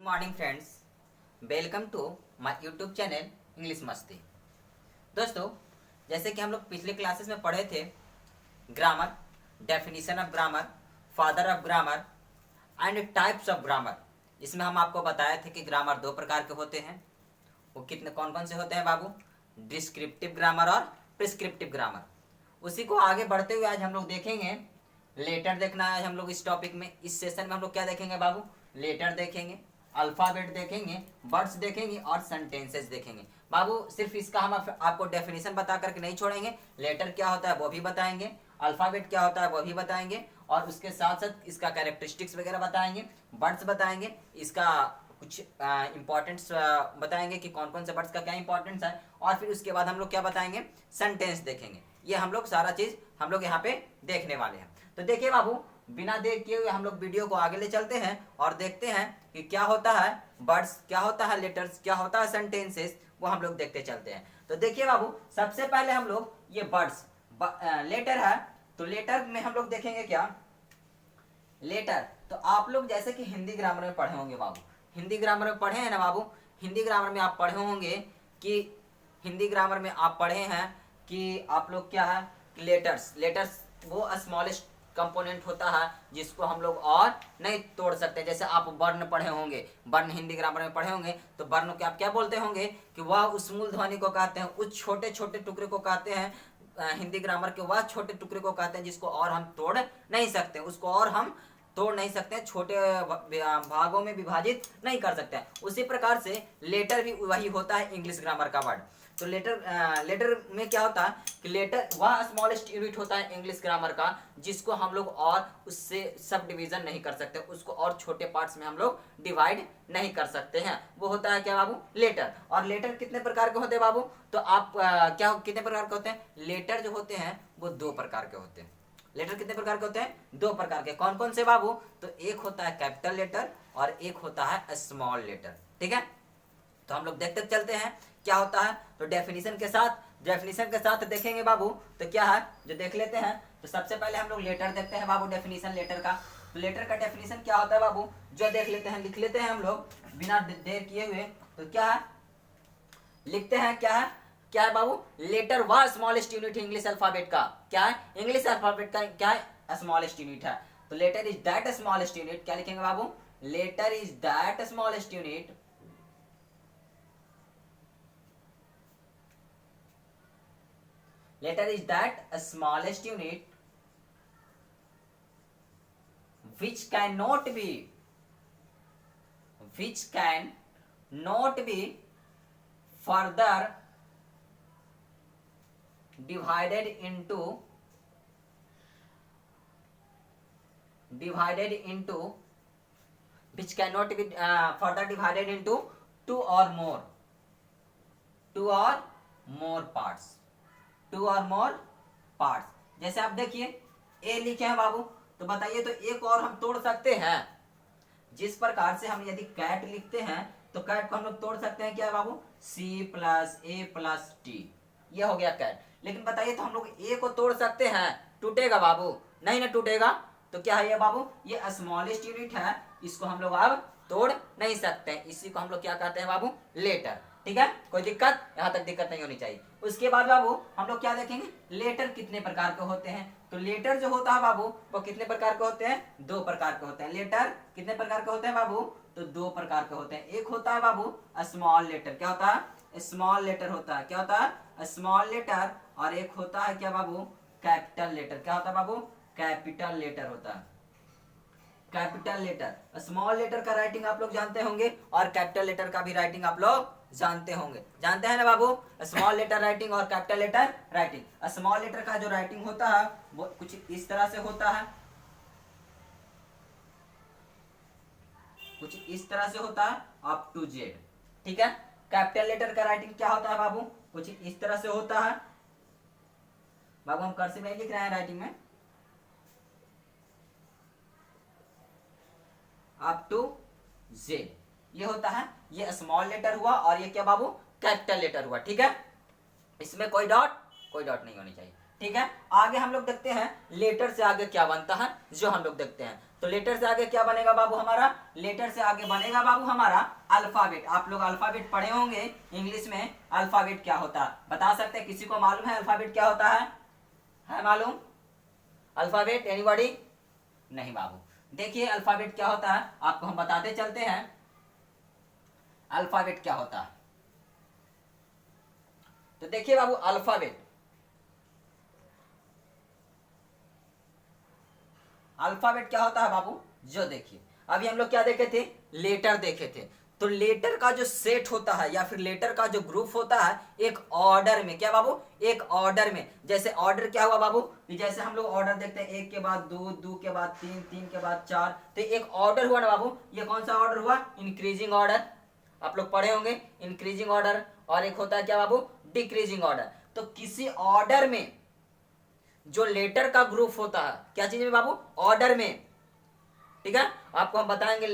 Morning friends, welcome to my YouTube channel English Masti. दोस्तों, जैसे कि हम लोग पिछले क्लासेस में पढ़े थे grammar, definition of grammar, father of grammar and types of grammar. इसमें हम आपको बताए थे कि ग्रामर दो प्रकार के होते हैं। वो कितने कौन कौन से होते हैं बाबू? डिस्क्रिप्टिव ग्रामर और प्रिस्क्रिप्टिव ग्रामर। उसी को आगे बढ़ते हुए आज हम लोग देखेंगे लेटर। देखना है हम लोग इस टॉपिक में। इस सेशन में हम लोग क्या देखेंगे बाबू? लेटर देखेंगे, अल्फाबेट देखेंगे, वर्ड्स देखेंगे और सेंटेंसेस देखेंगे। बाबू सिर्फ इसका हम आपको डेफिनेशन बता करके नहीं छोड़ेंगे। लेटर क्या होता है वो भी बताएंगे, अल्फाबेट क्या होता है वो भी बताएंगे और उसके साथ साथ इसका कैरेक्टरिस्टिक्स वगैरह बताएंगे, वर्ड्स बताएंगे, इसका कुछ इंपॉर्टेंट्स बताएंगे कि कौन कौन से वर्ड्स का क्या इंपॉर्टेंस है। और फिर उसके बाद हम लोग क्या बताएंगे? सेंटेंस देखेंगे। ये हम लोग सारा चीज हम लोग यहाँ पे देखने वाले हैं। तो देखिए बाबू, बिना देर किए हुए हम लोग वीडियो को आगे ले चलते हैं और देखते हैं कि क्या होता है वर्ड्स, क्या होता है लेटर्स, क्या होता है सेंटेंसेस, वो हम लोग देखते चलते हैं। तो देखिए बाबू, सबसे पहले हम लोग ये वर्ड्स, लेटर है तो लेटर में हम लोग देखेंगे क्या? लेटर तो आप लोग जैसे कि हिंदी ग्रामर में पढ़े होंगे बाबू, हिंदी ग्रामर में पढ़े हैं ना बाबू? हिंदी ग्रामर में आप पढ़े होंगे कि हिंदी ग्रामर में आप पढ़े हैं कि आप लोग क्या है, लेटर्स, लेटर्स वो स्मॉलेस्ट कंपोनेंट होता है जिसको हम लोग और नहीं तोड़ सकते। जैसे आप वर्ण पढ़े होंगे, वर्ण हिंदी ग्रामर में पढ़े होंगे तो वर्ण को आप क्या बोलते होंगे कि वह उस मूल ध्वनि को कहते हैं, उस छोटे छोटे टुकड़े को कहते हैं। हिंदी ग्रामर के वह छोटे टुकड़े को कहते हैं जिसको और हम तोड़ नहीं सकते, उसको और हम तोड़ नहीं सकते, छोटे भागों में विभाजित नहीं कर सकते। उसी प्रकार से लेटर भी वही होता है इंग्लिश ग्रामर का वर्ड। तो लेटर में क्या होता है कि लेटर वह स्मॉलेस्ट यूनिट होता है इंग्लिश ग्रामर का जिसको हम लोग और उससे सब डिवीजन नहीं कर सकते, उसको और छोटे पार्ट्स में हम लोग डिवाइड नहीं कर सकते हैं। वो होता है क्या बाबू? लेटर। और लेटर कितने प्रकार के होते हैं बाबू? तो आप क्या कितने प्रकार के होते हैं? लेटर जो होते हैं वो दो प्रकार के होते हैं। लेटर कितने प्रकार के होते हैं? दो प्रकार के। कौन कौन से बाबू? तो एक होता है कैपिटल लेटर और एक होता है स्मॉल लेटर। ठीक है, तो हम लोग देखते चलते हैं क्या होता है। तो डेफिनेशन के साथ देखेंगे बाबू। तो क्या है जो देख लेते हैं। तो सबसे पहले हम लोग लेटर देखते हैं बाबू, डेफिनेशन लेटर का। तो लेटर का डेफिनेशन क्या होता है बाबू? जो देख लेते हैं, लिख लेते हैं हम लोग बिना देर किए हुए। तो क्या है लिखते हैं, क्या है बाबू? लेटर वह स्मॉलेस्ट यूनिट इंग्लिश अल्फाबेट का। क्या है? इंग्लिश अल्फाबेट का क्या है? स्मॉलेस्ट यूनिट है। तो letter is that smallest unit. क्या लिखेंगे बाबू? Letter is that smallest unit letter is that smallest unit which cannot be further divided into which cannot be further divided into two or more parts, two or more parts. जैसे आप देखिए ए लिखे हैं बाबू, तो बताइए तो एक और हम तोड़ सकते हैं। जिस प्रकार से हम यदि कैट लिखते हैं तो कैट को हम लोग तोड़ सकते हैं क्या बाबू? C plus A plus T, ये हो गया कैट। लेकिन बताइए तो हम लोग ए को तोड़ सकते हैं, टूटेगा बाबू? नहीं ना टूटेगा। तो क्या है ये बाबू? ये स्मॉलेस्ट यूनिट है, इसको हम लोग अब तोड़ नहीं सकते। इसी को हम लोग क्या कहते हैं बाबू? लेटर। ठीक है, कोई दिक्कत? यहाँ तक दिक्कत नहीं होनी चाहिए। उसके बाद बाबू हम लोग क्या देखेंगे? लेटर कितने प्रकार के होते हैं। तो लेटर जो होता है बाबू वो कितने प्रकार के होते हैं? दो प्रकार के होते हैं। लेटर कितने प्रकार के होते हैं बाबू? तो दो प्रकार के होते हैं। एक होता है बाबू स्मॉल लेटर। क्या होता है? स्मॉल लेटर होता है। क्या होता है? Small letter. और एक होता है क्या बाबू? Capital letter. क्या होता है बाबू? कैपिटल लेटर होता है। कैपिटल लेटर, स्मॉल लेटर का राइटिंग आप लोग जानते होंगे और कैपिटल लेटर का भी राइटिंग आप लोग जानते होंगे, जानते हैं ना बाबू? स्मॉल लेटर राइटिंग और capital letter writing. Small letter का जो राइटिंग होता है वो कुछ इस तरह से होता है, कुछ इस तरह से होता है अप टू जेड। ठीक है, कैपिटल लेटर का राइटिंग क्या होता है बाबू? कुछ इस तरह से होता है बाबू। हम कर्सिव नहीं लिख रहे हैं राइटिंग में, अप टू जेड ये होता है। ये स्मॉल लेटर हुआ और ये क्या बाबू? कैपिटल लेटर हुआ। ठीक है, इसमें कोई डॉट नहीं होनी चाहिए। ठीक है, आगे हम लोग देखते हैं लेटर से आगे क्या बनता है, जो हम लोग देखते हैं। तो लेटर से आगे क्या बनेगा बाबू हमारा, लेटर से आगे बनेगा बाबू हमारा अल्फाबेट। आप लोग अल्फाबेट पढ़े होंगे इंग्लिश में, अल्फाबेट क्या होता है बता सकते हैं, किसी को मालूम है अल्फाबेट क्या होता है मालूम अल्फाबेट एनीबॉडी? नहीं बाबू, देखिए अल्फाबेट क्या होता है आपको हम बताते चलते हैं अल्फाबेट क्या होता है। तो देखिए बाबू अल्फाबेट, अल्फाबेट क्या होता है बाबू, जो देखिए अभी हम लोग क्या देखे थे, लेटर देखे थे। तो लेटर का जो सेट होता है या फिर लेटर का जो ग्रुप होता है एक ऑर्डर में, क्या बाबू, एक ऑर्डर में। जैसे ऑर्डर क्या हुआ बाबू, जैसे हम लोग ऑर्डर देखते हैं एक के बाद दो, दो के बाद तीन, तीन के बाद चार, तो एक ऑर्डर हुआ ना बाबू। ये कौन सा ऑर्डर हुआ, इंक्रीजिंग ऑर्डर, आप लोग पढ़े होंगे इंक्रीजिंग ऑर्डर। और एक होता है क्या बाबू, डिक्रीजिंग ऑर्डर। तो किसी ऑर्डर में जो लेटर का ग्रुप होता है, क्या चीज में बाबू, ऑर्डर में, ठीक है। आपको हम बताएंगे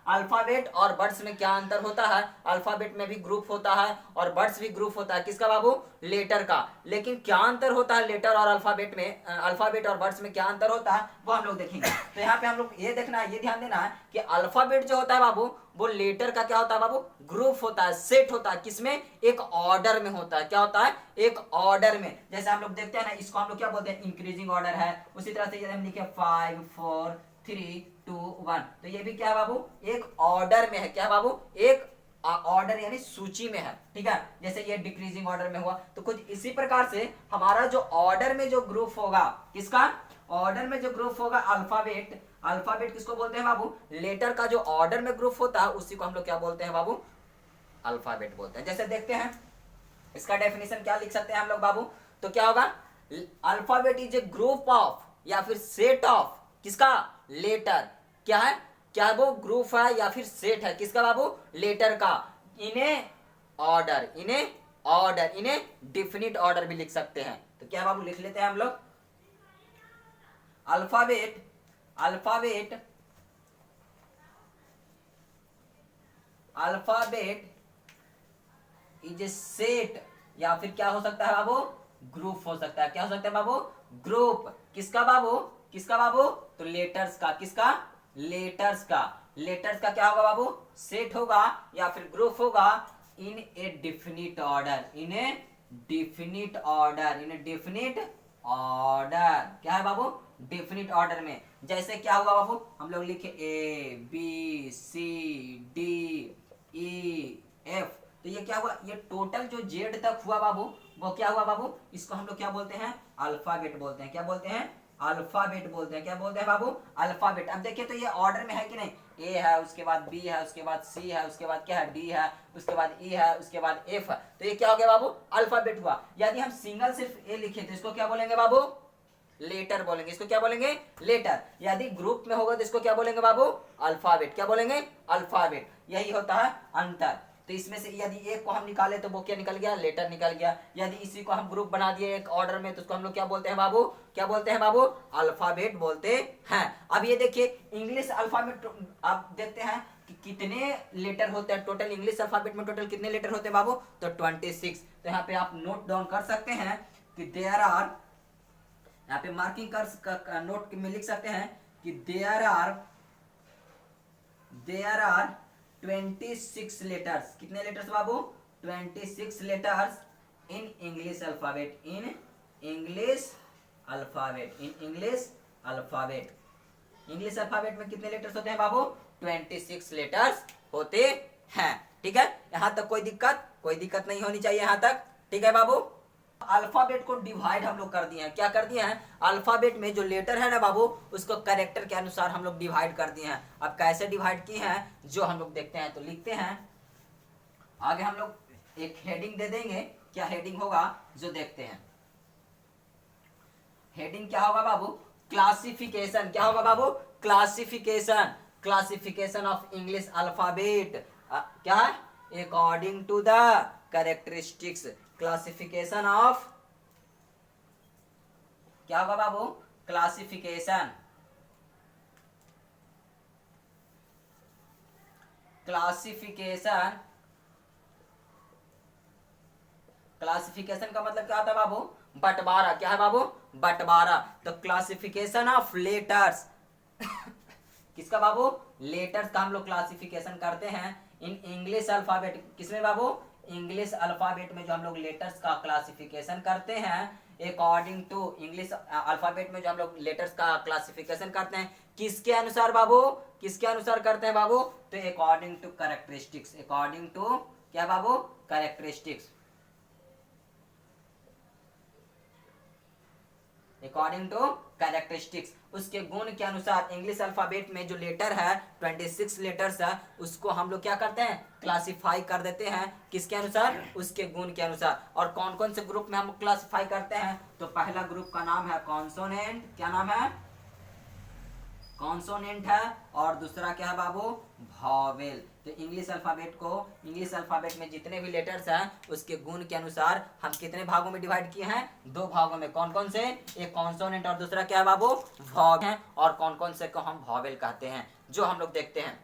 अल्फाबेट और वर्ड्स में क्या अंतर होता है। अल्फाबेट में भी ग्रुप होता है और वर्ड्स भी ग्रुप होता है, किसका बाबू, लेटर का। लेकिन क्या अंतर होता है लेटर और अल्फाबेट में, अल्फाबेट और वर्ड्स में क्या अंतर होता है वो हम लोग देखेंगे। तो यहाँ पे हम लोग ये देखना है, ये ध्यान देना है कि अल्फाबेट जो होता है बाबू वो लेटर का क्या होता है बाबू, ग्रुप होता है, सेट होता है, किसमें, एक ऑर्डर में होता है। क्या होता है, एक ऑर्डर में। जैसे हम लोग देखते हैं ना, इसको हम लोग क्या बोलते हैं, इंक्रीजिंग ऑर्डर है। उसी तरह से हम लिखे 5 4 3 2 1, तो ये भी क्या है बाबू, एक ऑर्डर में है। क्या है बाबू, एक ऑर्डर यानी सूची में है, ठीक है। जैसे ये डिक्रीजिंग ऑर्डर में हुआ, तो कुछ इसी प्रकार से हमारा जो ऑर्डर में जो ग्रुप होगा, किसका, ऑर्डर में जो ग्रुप होगा अल्फाबेट। अल्फाबेट किसको बोलते हैं बाबू, लेटर का जो ऑर्डर में ग्रुप होता है उसी को हम लोग क्या बोलते हैं बाबू, अल्फाबेट बोलते हैं। जैसे देखते हैं इसका डेफिनेशन क्या लिख सकते हैं हम लोग बाबू, तो क्या होगा, alphabet is a group of या फिर सेट ऑफ, किसका, लेटर। क्या है, क्या वो ग्रुप है या फिर सेट है, किसका बाबू, लेटर का। इन्हें ऑर्डर, इन्हें ऑर्डर, इन्हें डिफिनिट ऑर्डर भी लिख सकते हैं। तो क्या बाबू लिख लेते हैं हम लोग, alphabet, alphabet, alphabet is a set या फिर क्या हो सकता है बाबू, ग्रुप हो सकता है। क्या हो सकता है बाबू, ग्रुप, किसका बाबू, किसका बाबू, तो लेटर्स का, किसका, लेटर्स का। लेटर्स का क्या होगा बाबू, सेट होगा या फिर ग्रुप होगा इन ए डिफिनिट ऑर्डर, इन ए डिफिनिट ऑर्डर, इन ए डिफिनिट ऑर्डर। क्या है बाबू, डिफिनिट ऑर्डर में। जैसे क्या हुआ बाबू, हम लोग लिखे A B C D E F, तो ये क्या हुआ, ये टोटल जो जेड तक हुआ बाबू वो क्या हुआ बाबू, इसको हम लोग क्या बोलते हैं, अल्फाबेट बोलते हैं। क्या बोलते हैं, अल्फाबेट बोलते हैं। क्या बोलते हैं बाबू, अल्फाबेट। अब देखिए तो ये ऑर्डर में है कि नहीं, ए है, उसके बाद बी है, उसके बाद सी है, उसके बाद क्या है, डी है, उसके बाद ई है, उसके बाद एफ है। तो ये क्या हो गया बाबू, अल्फाबेट हुआ। यदि हम सिंगल सिर्फ ए लिखे तो इसको क्या बोलेंगे बाबू, लेटर बोलेंगे। इसको क्या बोलेंगे, लेटर। यदि ग्रुप में होगा तो इसको क्या बोलेंगे बाबू, अल्फाबेट। क्या बोलेंगे, अल्फाबेट। यही होता है अंतर। तो इसमें से यदि एक को हम निकाले तो वो क्या निकल गया, लेटर निकल गया। यदि इसी को हम ग्रुप बना दिए एक ऑर्डर में तो उसको हम लोग क्या बोलते हैं बाबू, क्या बोलते हैं बाबू, अल्फाबेट बोलते हैं। अब ये देखिए इंग्लिश अल्फाबेट, आप देखते हैं कि कितने लेटर होते हैं टोटल, इंग्लिश अल्फाबेट में टोटल कितने लेटर होते हैं बाबू, तो 26। तो यहाँ पे आप नोट डाउन कर सकते हैं कि देयर आर, यहाँ पे मार्किंग कर नोट में लिख सकते हैं कि देयर आर 26 लेटर्स। कितने letters Babu, 26 letters in English alphabet, in English alphabet, in English alphabet. English alphabet में कितने लेटर्स होते हैं बाबू, 26 लेटर्स होते हैं। ठीक है, यहां तक कोई दिक्कत नहीं होनी चाहिए यहां तक। ठीक है बाबू, अल्फाबेट को डिवाइड हम लोग कर दिए हैं। क्या कर दिए हैं, अल्फाबेट में जो लेटर है ना बाबू उसको कैरेक्टर के अनुसार हम लोग डिवाइड कर दिए हैं। अब कैसे डिवाइड किए हैं जो हम लोग देखते हैं, तो लिखते हैं आगे हम लोग एक हेडिंग दे देंगे। क्या हेडिंग होगा जो देखते हैं, हेडिंग क्या होगा बाबू, क्लासिफिकेशन। क्या होगा बाबू, classification, classification of English alphabet. क्या है, according to the characteristics, classification of, क्या होगा बाबू, क्लासिफिकेशन, क्लासिफिकेशन, क्लासिफिकेशन का मतलब क्या होता है बाबू, बंटवारा। क्या है बाबू, बंटवारा। तो क्लासिफिकेशन ऑफ लेटर्स किसका बाबू? लेटर्स का हम लोग क्लासिफिकेशन करते हैं इन इंग्लिश अल्फाबेट। किसमें बाबू? इंग्लिश अल्फाबेट में जो हम लोग लेटर्स का क्लासिफिकेशन करते हैं अकॉर्डिंग टू इंग्लिश अल्फाबेट में जो हम लोग लेटर्स का क्लासिफिकेशन करते हैं किसके अनुसार बाबू? किसके अनुसार करते हैं बाबू? तो according to characteristics. According to क्या बाबू? कैरेक्टरिस्टिक्स। अकॉर्डिंग टू कैरेक्टरिस्टिक्स, उसके गुण के अनुसार इंग्लिश अल्फाबेट में जो लेटर है 26 लेटर्स है उसको हम लोग क्या करते हैं? क्लासिफाई कर देते हैं। किसके अनुसार? उसके गुण के अनुसार। और कौन कौन से ग्रुप में हम क्लासिफाई करते हैं? तो पहला ग्रुप का नाम है कॉन्सोनेंट। क्या नाम है? कॉन्सोनेंट है। और दूसरा क्या है बाबू? वॉवेल। तो इंग्लिश अल्फाबेट में जितने भी लेटर्स हैं उसके गुण के अनुसार हम कितने भागों में डिवाइड किए हैं? 2 भागों में। कौन कौन से? एक कॉन्सोनेंट और दूसरा क्या है बाबू? वॉवेल है। और कौन कौन से को हम वॉवेल कहते हैं जो हम लोग देखते हैं।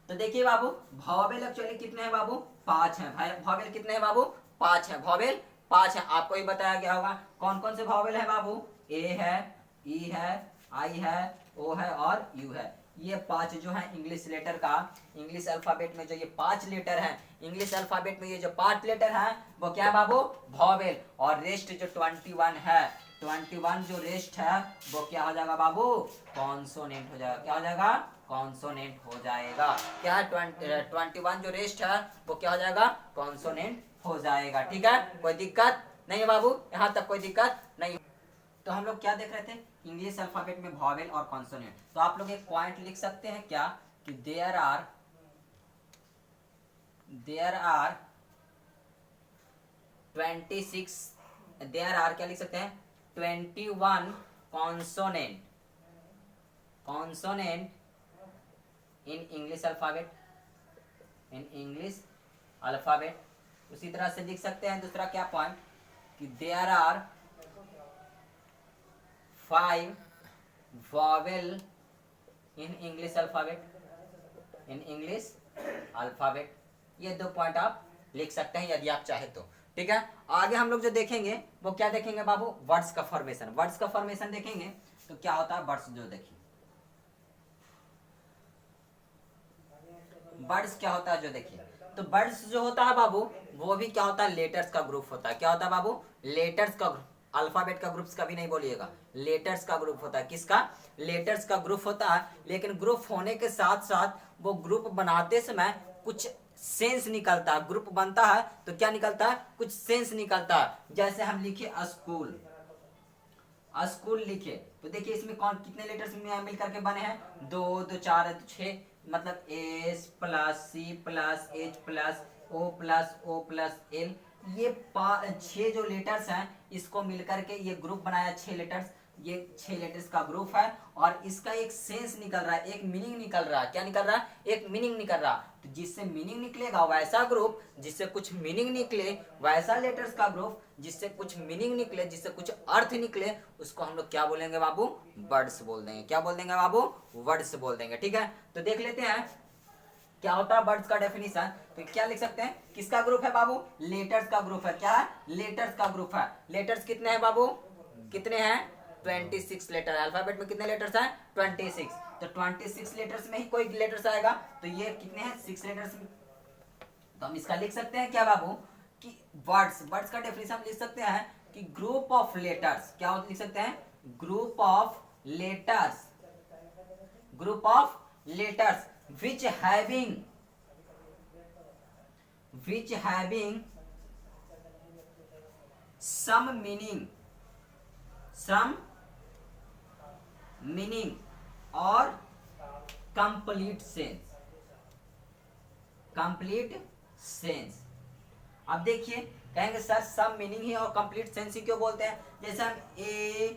तो देखिए बाबू वॉवेल एक्चुअली कितने हैं बाबू? 5 हैं। वॉवेल कितने हैं बाबू? 5 हैं। वॉवेल 5 हैं। आपको ही बताया गया होगा कौन कौन से वॉवेल है बाबू? ए है, ई है, आई है, ओ है और यू है। ये 5 जो है इंग्लिश लेटर का, इंग्लिश अल्फाबेट में जो ये 5 लेटर हैं, इंग्लिश अल्फाबेट में ये जो 5 लेटर हैं वो क्या है बाबू? वॉवेल। और रेस्ट जो 21 है, 21 जो रेस्ट है वो क्या हो जाएगा बाबू? कॉन्सोनेंट हो जाएगा। क्या हो जाएगा? कॉन्सोनेंट हो जाएगा। क्या है? 21 जो रेस्ट है वो क्या हो जाएगा? कॉन्सोनेंट हो जाएगा। ठीक है, कोई दिक्कत नहीं है बाबू? यहाँ तक कोई दिक्कत नहीं। तो हम लोग क्या देख रहे थे? इंग्लिश अल्फाबेट में वॉवेल और कॉन्सोनेंट। तो आप लोग एक पॉइंट लिख सकते हैं क्या कि देयर आर 26, देयर आर क्या लिख सकते हैं? 21 कॉन्सोनेंट इन इंग्लिश अल्फाबेट। उसी तरह से लिख सकते हैं दूसरा क्या पॉइंट कि there are 5 vowel in English alphabet। ये 2 पॉइंट आप लिख सकते हैं यदि आप चाहे तो। ठीक है, आगे हम लोग जो देखेंगे वो क्या देखेंगे बाबू? वर्ड्स का फॉर्मेशन। वर्ड्स का फॉर्मेशन देखेंगे तो क्या होता है वर्ड्स जो देखिए, वर्ड्स क्या होता है जो देखिए। तो वर्ड्स जो होता है बाबू वो भी क्या होता है? लेटर्स का ग्रुप होता है। क्या होता है बाबू? लेटर्स का ग्रुप। अल्फाबेट का ग्रुप्स कभी नहीं बोलिएगा, लेटर्स का ग्रुप होता है। किसका? लेटर्स का ग्रुप होता है। लेकिन ग्रुप होने के साथ साथ वो ग्रुप बनाते समय कुछ सेंस निकलता है। ग्रुप बनता है तो क्या निकलता है? कुछ सेंस निकलता है। जैसे हम लिखे स्कूल, स्कूल लिखे तो देखिए इसमें कौन कितने लेटर्स मिल करके बने हैं? 2 2 4 6, मतलब S plus C plus H plus O plus L. ये 6 जो लेटर्स हैं इसको मिलकर के ये ग्रुप बनाया 6 लेटर्स। ये 6 लेटर्स का ग्रुप है और इसका एक सेंस निकल रहा है, एक मीनिंग निकल रहा है। क्या निकल रहा है? एक मीनिंग निकल रहा। तो जिससे मीनिंग निकलेगा वैसा ग्रुप, जिससे कुछ मीनिंग निकले वैसा लेटर्स का ग्रुप, जिससे कुछ मीनिंग निकले, जिससे कुछ अर्थ निकले, उसको हम लोग क्या बोलेंगे बाबू? वर्ड्स बोल देंगे। क्या बोल देंगे बाबू? वर्ड्स बोल देंगे। ठीक है, तो देख लेते हैं क्या होता है वर्ड्स का डेफिनेशन। तो क्या लिख सकते हैं? किसका ग्रुप है बाबू? लेटर्स का ग्रुप है। क्या है? लेटर्स का ग्रुप है। लेटर्स कितने हैं बाबू? कितने हैं? 26 लेटर। अल्फाबेट में कितने लेटर्स हैं? 26। तो 26 लेटर्स में ही कोई लेटर्स आएगा तो ये कितने हैं? 6 लेटर्स में। तो हम इसका लिख सकते हैं क्या बाबू कि वर्ड्स का डेफिनेशन हम लिख सकते हैं कि ग्रुप ऑफ लेटर्स। क्या लिख सकते हैं? Group of letters which having some meaning or complete sense। अब देखिए कहेंगे सर सब मीनिंग ही और कंप्लीट सेंस ही क्यों बोलते हैं? जैसे हम ए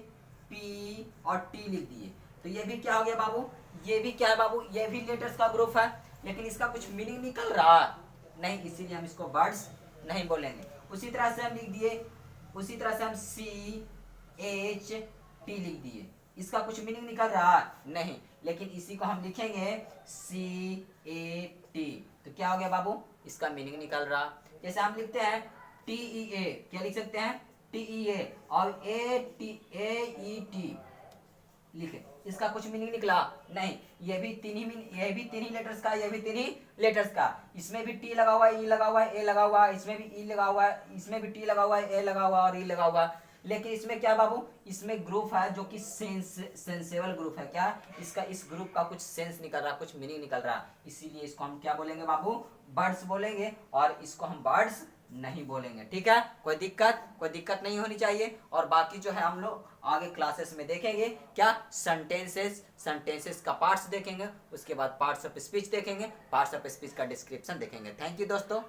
पी और टी लिख दिए तो ये भी क्या हो गया बाबू? ये भी क्या है बाबू? ये भी लेटर्स का ग्रुप है लेकिन इसका कुछ मीनिंग निकल रहा नहीं, इसीलिए हम इसको वर्ड्स नहीं बोलेंगे। उसी तरह से हम लिख दिए, उसी तरह से हम सी एच टी लिख दिए, इसका कुछ मीनिंग निकल रहा नहीं, लेकिन इसी को हम लिखेंगे सी ए टी तो क्या हो गया बाबू? इसका मीनिंग निकल रहा। जैसे हम लिखते हैं टी ई ए, क्या लिख सकते हैं? टी ई ए और A T A E T लिखे, इसका कुछ मीनिंग निकला नहीं। ये भी तीन ही ये भी तीन ही लेटर्स का, ये भी तीन ही लेटर्स का। इसमें भी टी लगा हुआ है, ई लगा हुआ है, ए लगा हुआ है, इसमें भी ई लगा हुआ है, इसमें भी टी लगा हुआ है, ए लगा हुआ है और ई लगा हुआ है। लेकिन इसमें क्या बाबू, इसमें ग्रुप है जो कि सेंसेबल ग्रुप है। क्या इसका, इस ग्रुप का कुछ सेंस निकल रहा, कुछ मीनिंग निकल रहा, इसीलिए इसको हम क्या बोलेंगे बाबू, बर्ड्स बोलेंगे, और इसको हम बर्ड्स नहीं बोलेंगे। ठीक है, कोई दिक्कत नहीं होनी चाहिए। और बाकी जो है हम लोग आगे क्लासेस में देखेंगे, क्या सेंटेंसेस का पार्ट्स देखेंगे, उसके बाद पार्ट्स ऑफ स्पीच देखेंगे, पार्ट्स ऑफ स्पीच का डिस्क्रिप्शन देखेंगे। थैंक यू दोस्तों।